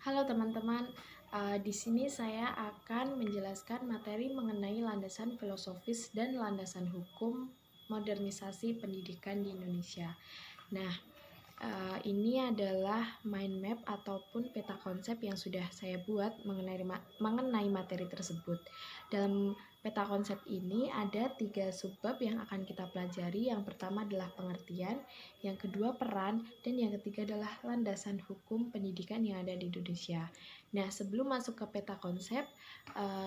Halo teman-teman, di sini saya akan menjelaskan materi mengenai landasan filosofis dan landasan hukum modernisasi pendidikan di Indonesia. Nah, ini adalah mind map ataupun peta konsep yang sudah saya buat mengenai materi tersebut. Dalam peta konsep ini ada 3 subbab yang akan kita pelajari. Yang pertama adalah pengertian, yang kedua peran, dan yang ketiga adalah landasan hukum pendidikan yang ada di Indonesia. Nah, sebelum masuk ke peta konsep,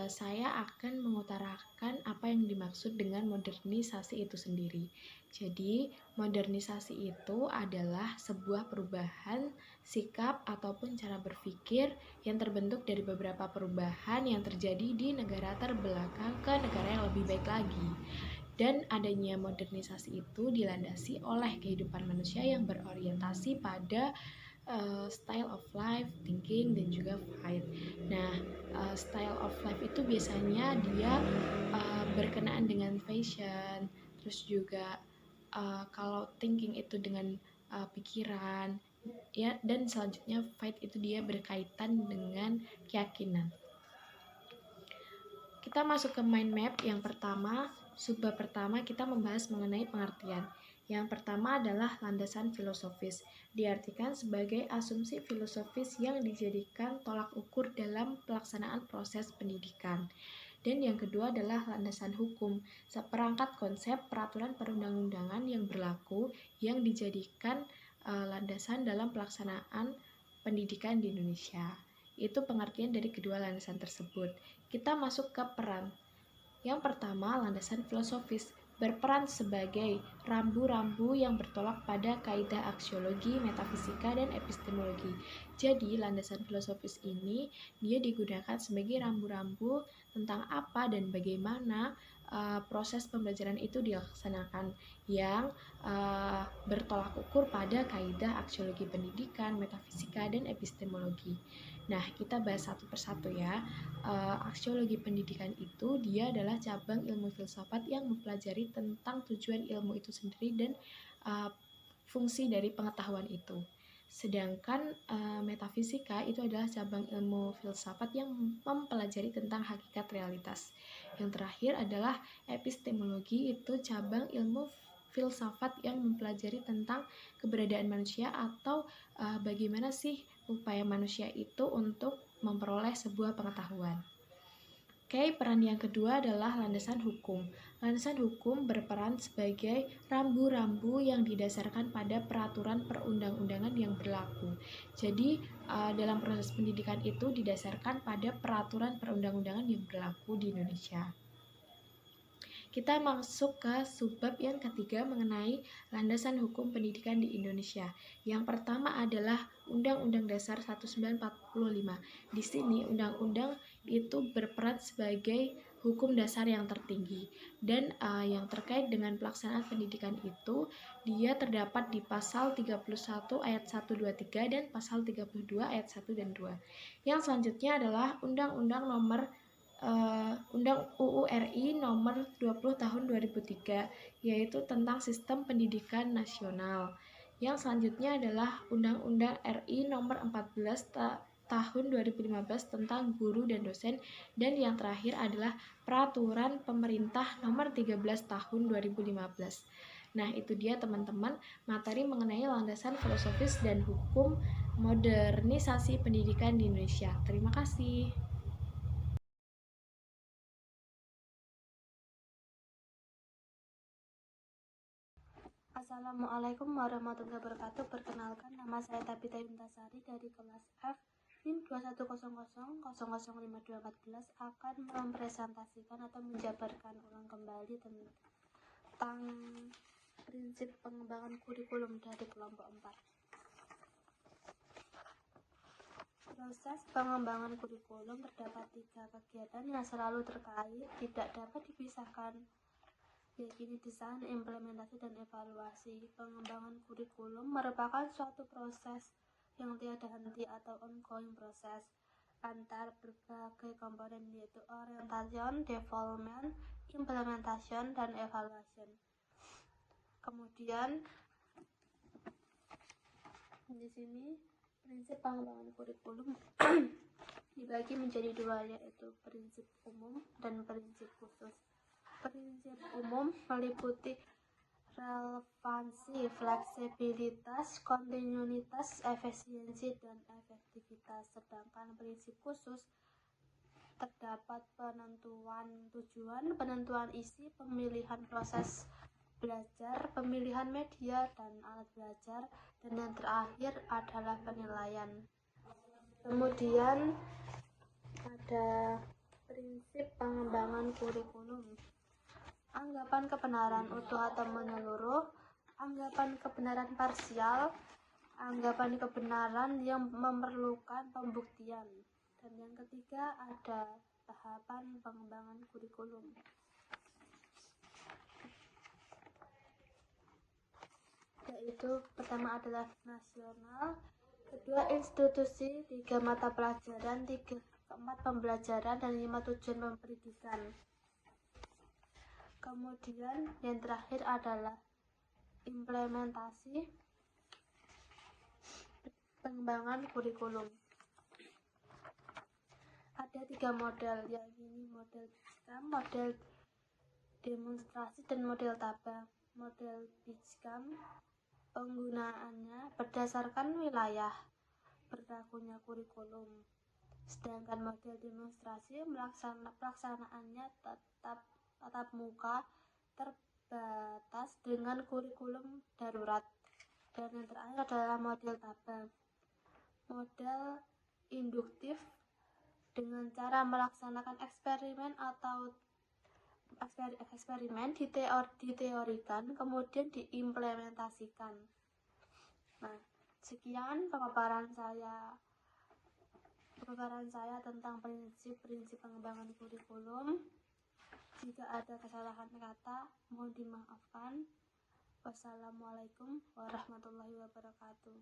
saya akan mengutarakan apa yang dimaksud dengan modernisasi itu sendiri. Jadi, modernisasi itu adalah sebuah perubahan sikap ataupun cara berpikir yang terbentuk dari beberapa perubahan yang terjadi di negara terbelakang ke negara yang lebih baik lagi. Dan adanya modernisasi itu dilandasi oleh kehidupan manusia yang berorientasi pada style of life, thinking, dan juga fight. Nah, style of life itu biasanya dia berkenaan dengan fashion, terus juga kalau thinking itu dengan pikiran, ya, dan selanjutnya fight itu dia berkaitan dengan keyakinan. Kita masuk ke mind map yang pertama. Subbab pertama kita membahas mengenai pengertian. Yang pertama adalah landasan filosofis, diartikan sebagai asumsi filosofis yang dijadikan tolak ukur dalam pelaksanaan proses pendidikan. Dan yang kedua adalah landasan hukum, seperangkat konsep peraturan perundang-undangan yang berlaku yang dijadikan landasan dalam pelaksanaan pendidikan di Indonesia. Itu pengertian dari kedua landasan tersebut. Kita masuk ke peran. Yang pertama, landasan filosofis berperan sebagai rambu-rambu yang bertolak pada kaidah aksiologi, metafisika, dan epistemologi. Jadi, landasan filosofis ini dia digunakan sebagai rambu-rambu tentang apa dan bagaimana proses pembelajaran itu dilaksanakan yang bertolak ukur pada kaidah aksiologi pendidikan, metafisika, dan epistemologi. Nah, kita bahas satu persatu ya. Aksiologi pendidikan itu dia adalah cabang ilmu filsafat yang mempelajari tentang tujuan ilmu itu sendiri dan fungsi dari pengetahuan itu. Sedangkan metafisika itu adalah cabang ilmu filsafat yang mempelajari tentang hakikat realitas. Yang terakhir adalah epistemologi, itu cabang ilmu filsafat yang mempelajari tentang keberadaan manusia atau bagaimana sih upaya manusia itu untuk memperoleh sebuah pengetahuan. Oke, peran yang kedua adalah landasan hukum. Landasan hukum berperan sebagai rambu-rambu yang didasarkan pada peraturan perundang-undangan yang berlaku. Jadi, dalam proses pendidikan itu didasarkan pada peraturan perundang-undangan yang berlaku di Indonesia. Kita masuk ke subbab yang ketiga mengenai landasan hukum pendidikan di Indonesia. Yang pertama adalah Undang-Undang Dasar 1945. Di sini undang-undang itu berperan sebagai hukum dasar yang tertinggi, dan yang terkait dengan pelaksanaan pendidikan itu dia terdapat di pasal 31 ayat 1, 2, 3 dan pasal 32 ayat 1 dan 2. Yang selanjutnya adalah Undang-Undang nomor Undang UU RI nomor 20 tahun 2003, yaitu tentang sistem pendidikan nasional. Yang selanjutnya adalah Undang-Undang RI nomor 14 tahun 2015 tentang guru dan dosen, dan yang terakhir adalah Peraturan Pemerintah nomor 13 tahun 2015. Nah, itu dia teman-teman materi mengenai landasan filosofis dan hukum modernisasi pendidikan di Indonesia. Terima kasih. Assalamualaikum warahmatullahi wabarakatuh. Perkenalkan, nama saya Tabita Yuntasari dari kelas F NIM 2100005214 akan mempresentasikan atau menjabarkan ulang kembali tentang prinsip pengembangan kurikulum dari kelompok 4. Proses pengembangan kurikulum terdapat 3 kegiatan yang selalu terkait, tidak dapat dipisahkan, yakni desain, implementasi, dan evaluasi. Pengembangan kurikulum merupakan suatu proses yang tiada henti atau ongoing proses antar berbagai komponen, yaitu orientation, development, implementation, dan evaluation. Kemudian di sini Prinsip pengembangan kurikulum dibagi menjadi dua, yaitu prinsip umum dan prinsip khusus. Prinsip umum meliputi relevansi, fleksibilitas, kontinuitas, efisiensi, dan efektivitas. Sedangkan prinsip khusus terdapat penentuan tujuan, penentuan isi, pemilihan proses belajar, pemilihan media dan alat belajar, dan yang terakhir adalah penilaian. Kemudian ada prinsip pengembangan kurikulum. Anggapan kebenaran utuh atau menyeluruh, anggapan kebenaran parsial, anggapan kebenaran yang memerlukan pembuktian. Dan yang ketiga ada tahapan pengembangan kurikulum. Yaitu pertama adalah nasional, kedua institusi, 3 mata pelajaran, 4 pembelajaran, dan 5 tujuan pendidikan. Kemudian yang terakhir adalah implementasi pengembangan kurikulum. Ada 3 model, yaitu model BISCAM, model demonstrasi, dan model taba. Model BISCAM penggunaannya berdasarkan wilayah berlakunya kurikulum, sedangkan model demonstrasi pelaksanaannya tatap muka terbatas dengan kurikulum darurat. Dan yang terakhir adalah model taba, model induktif dengan cara melaksanakan eksperimen diteorikan kemudian diimplementasikan. Nah, sekian pemaparan saya tentang prinsip-prinsip pengembangan kurikulum. Jika ada kesalahan kata, mohon dimaafkan. Wassalamualaikum warahmatullahi wabarakatuh.